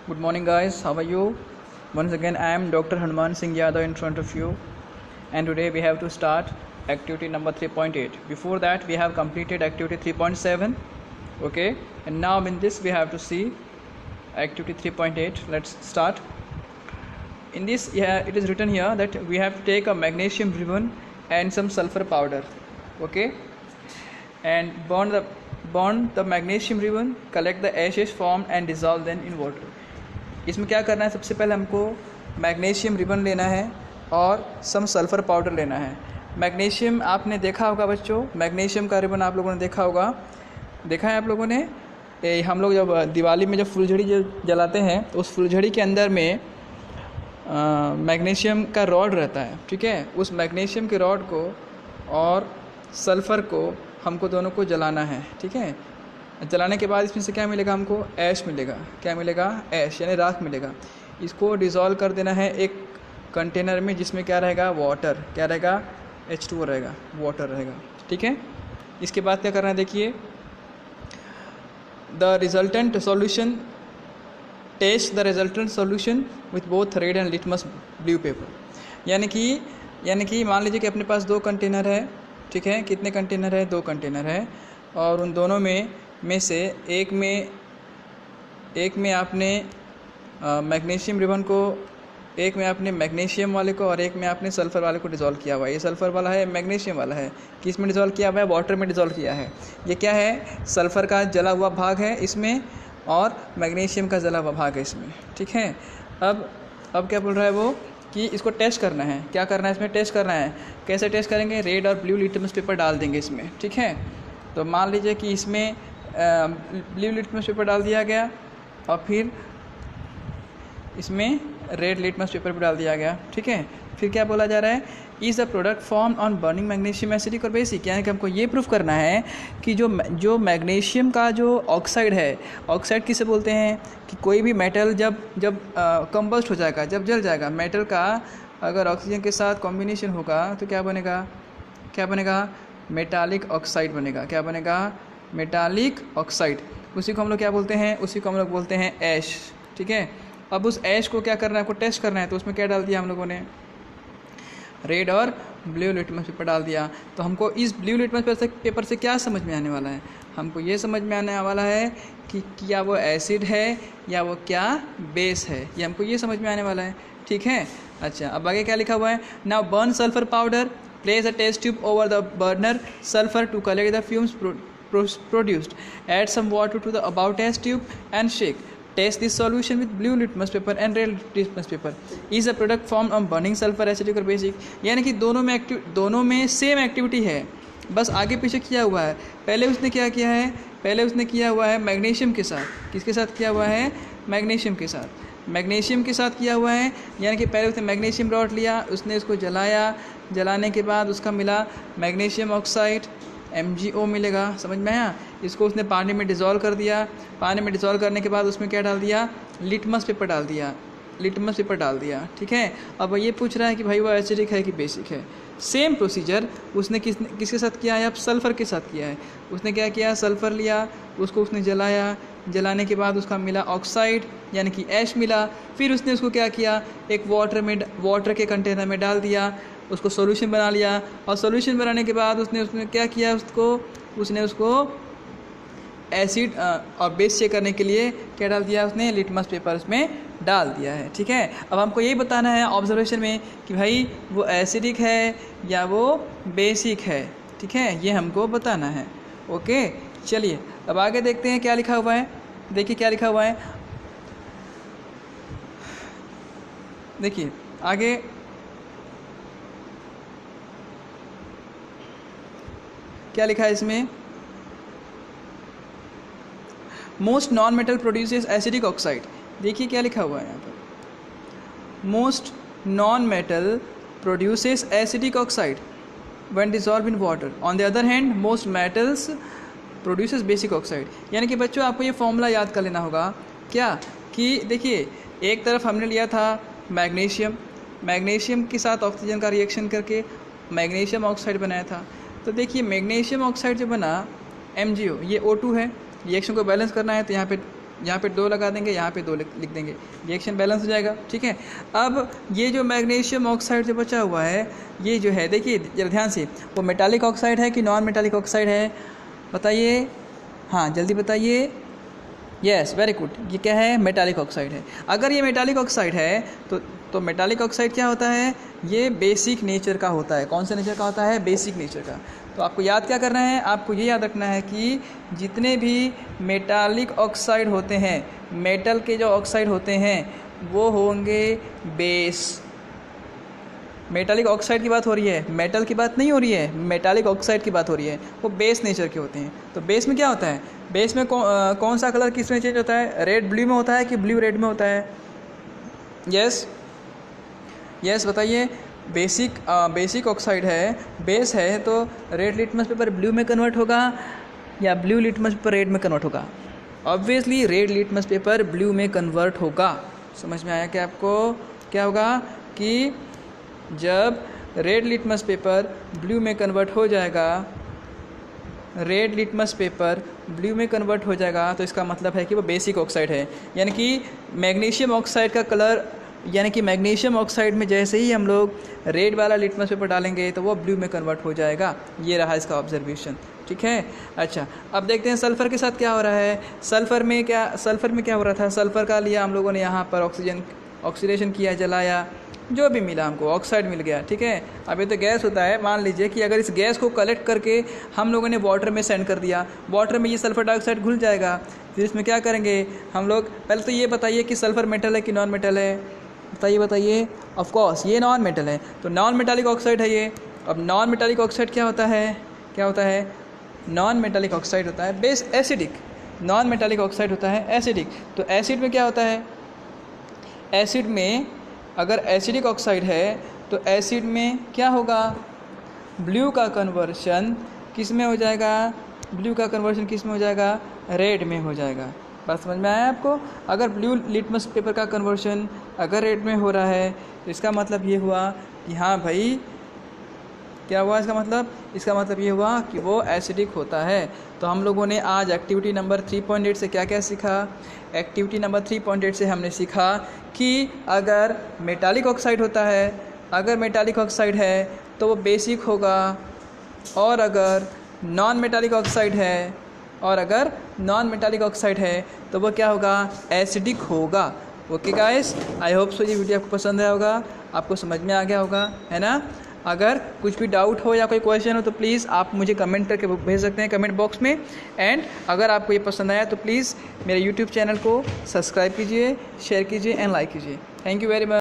Good morning, guys. How are you? Once again, I am Dr. Hanuman Singh Yadav in front of you, and today we have to start activity number 3.8. Before that, we have completed activity 3.7. Okay, and now in this we have to see activity 3.8. Let's start. In this, it is written here that we have to take a magnesium ribbon and some sulfur powder. Okay, and burn the magnesium ribbon, collect the ashes formed and dissolve them in water. इसमें क्या करना है, सबसे पहले हमको magnesium ribbon लेना है और सम सल्फ़र पाउडर लेना है। मैग्नीशियम आपने देखा होगा बच्चों, मैग्नीशियम का रिबन आप लोगों ने देखा होगा, देखा है आप लोगों ने। हम लोग जब दिवाली में जब फुलझड़ी जलाते हैं तो उस फुलझड़ी के अंदर में मैग्नीशियम का रॉड रहता है, ठीक है। उस मैग्नीशियम के रॉड को और सल्फ़र को हमको दोनों को जलाना है, ठीक है। जलाने के बाद इसमें से क्या मिलेगा, हमको ऐश मिलेगा। क्या मिलेगा? ऐश यानी राख मिलेगा। इसको डिज़ोल्व कर देना है एक कंटेनर में जिसमें क्या रहेगा, वाटर। क्या रहेगा? H2O रहेगा, वाटर रहेगा, ठीक है। इसके बाद क्या करना है, देखिए, the resultant solution, test the resultant solution with both red and litmus blue paper. यानी कि मान लीजिए कि अपने पास दो कंटेनर है, ठीक है। कितने कंटेनर है? दो कंटेनर है, और उन दोनों में से एक में आपने मैग्नीशियम रिबन को, एक में आपने मैग्नीशियम वाले को और एक में आपने सल्फ़र वाले को डिज़ोल्व किया हुआ है। ये सल्फ़र वाला है, मैग्नीशियम वाला है। किस में डिज़ोल्व किया हुआ है? वाटर में डिज़ोल्व किया है। ये क्या है? सल्फ़र का जला हुआ भाग है इसमें और मैग्नीशियम का जला हुआ भाग है इसमें, ठीक है। अब क्या बोल रहा है वो कि इसको टेस्ट करना है। क्या करना है? इसमें टेस्ट करना है। कैसे टेस्ट करेंगे? रेड और ब्लू लिटमस पेपर डाल देंगे इसमें, ठीक है। तो मान लीजिए कि इसमें ब्लू लिटमस पेपर डाल दिया गया और फिर इसमें रेड लिटमस पेपर भी डाल दिया गया, ठीक है। फिर क्या बोला जा रहा है? Is the product form on burning magnesium acidic और बेसिक। यानी कि हमको ये प्रूफ करना है कि जो मैग्नीशियम का जो ऑक्साइड है, ऑक्साइड किसे बोलते हैं कि कोई भी मेटल जब कंबस्ट हो जाएगा, जब जल जाएगा, मेटल का अगर ऑक्सीजन के साथ कॉम्बिनेशन होगा तो क्या बनेगा? मेटालिक ऑक्साइड बनेगा। क्या बनेगा? Metallic oxide. उसी को हम लोग क्या बोलते हैं? उसी को हम लोग बोलते हैं ऐश, ठीक है। अब उस ऐश को क्या करना है, आपको टेस्ट करना है। तो उसमें क्या डाल दिया हम लोगों ने? रेड और ब्लू लिटमस पेपर डाल दिया। तो हमको इस ब्लू लिटमस पेपर से क्या समझ में आने वाला है? हमको ये समझ में आने वाला है कि क्या वो एसिड है या वो क्या बेस है, ये हमको ये समझ में आने वाला है, ठीक है। अच्छा, अब आगे क्या लिखा हुआ है? Now burn sulphur powder, place a test tube over the burner sulfur to collect the fumes produced. Add some water to the about test tube and shake. Test this solution with blue litmus paper and red litmus paper. Is a product formed on burning sulfur acidic or basic? यानी कि दोनों में same activity है, बस आगे पीछे किया हुआ है। पहले उसने क्या किया है? पहले उसने किया हुआ है मैग्नीशियम के साथ। किसके साथ किया हुआ है? मैग्नीशियम के साथ। मैग्नीशियम के साथ किया हुआ है, यानी कि पहले उसने मैग्नीशियम रॉड लिया, उसने उसको जलाया, जलाने के बाद उसका मिला मैग्नीशियम ऑक्साइड, MgO मिलेगा, समझ में आया। इसको उसने पानी में डिज़ोल्व कर दिया। पानी में डिज़ोल्व करने के बाद उसमें क्या डाल दिया? लिटमस पेपर डाल दिया, ठीक है। अब ये पूछ रहा है कि भाई वो एसिडिक है कि बेसिक है। सेम प्रोसीजर उसने किसके साथ किया है? अब सल्फ़र के साथ किया है। उसने क्या किया? सल्फ़र लिया, उसको उसने जलाया, जलाने के बाद उसका मिला ऑक्साइड यानी कि ऐश मिला। फिर उसने उसको क्या किया? एक वाटर के कंटेनर में डाल दिया, उसको सॉल्यूशन बना लिया, और सॉल्यूशन बनाने के बाद उसने क्या किया? उसने उसको एसिड और बेस चेक करने के लिए क्या डाल दिया? उसने लिटमस पेपर उसमें डाल दिया है, ठीक है। अब हमको यही बताना है ऑब्जर्वेशन में कि भाई वो एसिडिक है या वो बेसिक है, ठीक है, ये हमको बताना है। ओके, चलिए अब आगे देखते हैं क्या लिखा हुआ है। देखिए क्या लिखा हुआ है, देखिए आगे क्या लिखा है इसमें? Most non metal produces acidic oxide. देखिए क्या लिखा हुआ है यहाँ पर, most non metal produces acidic oxide when dissolve in water. On the other hand most metals produces basic oxide. यानी कि बच्चों आपको ये फॉर्मूला याद कर लेना होगा, क्या कि देखिए एक तरफ हमने लिया था मैग्नीशियम के साथ ऑक्सीजन का रिएक्शन करके मैग्नीशियम ऑक्साइड बनाया था। तो देखिए मैग्नीशियम ऑक्साइड जो बना MgO, ये O2 है, रिएक्शन को बैलेंस करना है तो यहाँ पे यहाँ पे 2 लगा देंगे, यहाँ पे 2 लिख देंगे, रिएक्शन बैलेंस हो जाएगा। ठीक है, अब ये जो मैग्नीशियम ऑक्साइड जो बचा हुआ है, ये जो है देखिए जरा ध्यान से, वो मेटालिक ऑक्साइड है कि नॉन मेटालिक ऑक्साइड है, बताइए, हाँ जल्दी बताइए। यस, वेरी गुड, ये क्या है? मेटालिक ऑक्साइड है। अगर ये मेटालिक ऑक्साइड है तो मेटालिक ऑक्साइड क्या होता है? ये बेसिक नेचर का होता है। कौन से नेचर का होता है? बेसिक नेचर का। तो आपको याद क्या करना है? आपको ये याद रखना है कि जितने भी मेटालिक ऑक्साइड होते हैं, मेटल के जो ऑक्साइड होते हैं वो होंगे बेस। मेटालिक ऑक्साइड की बात हो रही है, मेटल की बात नहीं हो रही है, मेटालिक ऑक्साइड की बात हो रही है। वो बेस नेचर के होते हैं। तो बेस में क्या होता है? बेस में कौन सा कलर किस में चेंज होता है? रेड ब्लू में होता है कि ब्लू रेड में होता है? यस यस, बताइए। बेसिक ऑक्साइड है, बेस है, तो रेड लिटमस पेपर ब्लू में कन्वर्ट होगा या ब्लू लिटमस पेपर रेड में कन्वर्ट होगा? Obviously red litmus paper blue में कन्वर्ट होगा। समझ में आया क्या आपको? क्या होगा कि जब रेड लिटमस पेपर ब्लू में कन्वर्ट हो जाएगा, रेड लिटमस पेपर ब्लू में कन्वर्ट हो जाएगा, तो इसका मतलब है कि वो बेसिक ऑक्साइड है। यानी कि मैग्नीशियम ऑक्साइड का कलर, यानी कि मैग्नीशियम ऑक्साइड में जैसे ही हम लोग रेड वाला लिटमस पेपर डालेंगे तो वो ब्लू में कन्वर्ट हो जाएगा। ये रहा इसका ऑब्जर्वेशन। ठीक है, अच्छा अब देखते हैं सल्फ़र के साथ क्या हो रहा है। सल्फ़र में क्या हो रहा था? सल्फ़र का लिया हम लोगों ने यहाँ पर ऑक्सीडेशन किया, जलाया, जो भी मिला हमको, ऑक्साइड मिल गया। ठीक है, अब ये तो गैस होता है। मान लीजिए कि अगर इस गैस को कलेक्ट करके हम लोगों ने वाटर में सेंड कर दिया, वाटर में ये सल्फ़र डाइऑक्साइड घुल जाएगा। फिर इसमें क्या करेंगे हम लोग? पहले तो ये बताइए कि सल्फ़र मेटल है कि नॉन मेटल है? बताइए। ऑफ कोर्स ये नॉन मेटल है, तो नॉन मेटालिक ऑक्साइड है ये। अब नॉन मेटालिक ऑक्साइड क्या होता है? नॉन मेटालिक ऑक्साइड होता है base acidic. Non metallic oxide होता है एसिडिक। तो एसिड में क्या होता है? एसिड में अगर एसिडिक ऑक्साइड है तो एसिड में क्या होगा? ब्लू का कन्वर्शन किस में हो जाएगा? ब्लू का कन्वर्शन किस में हो जाएगा? रेड में हो जाएगा। बात समझ में आया आपको? अगर ब्लू लिटमस पेपर का कन्वर्शन अगर रेड में हो रहा है तो इसका मतलब ये हुआ कि हाँ भाई, क्या हुआ इसका मतलब ये हुआ कि वो एसिडिक होता है। तो हम लोगों ने आज एक्टिविटी नंबर 3.8 से क्या क्या सीखा? एक्टिविटी नंबर 3.8 से हमने सीखा कि अगर मेटालिक ऑक्साइड होता है, अगर मेटालिक ऑक्साइड है तो वो बेसिक होगा, और अगर नॉन मेटालिक ऑक्साइड है तो वो क्या होगा? एसिडिक होगा। Okay guys, I hope so ये वीडियो आपको पसंद आया होगा, आपको समझ में आ गया होगा, है ना? अगर कुछ भी डाउट हो या कोई क्वेश्चन हो तो प्लीज़ आप मुझे कमेंट करके भेज सकते हैं कमेंट बॉक्स में। एंड अगर आपको ये पसंद आया तो प्लीज़ मेरे यूट्यूब चैनल को सब्सक्राइब कीजिए, शेयर कीजिए एंड लाइक कीजिए। Thank you very much.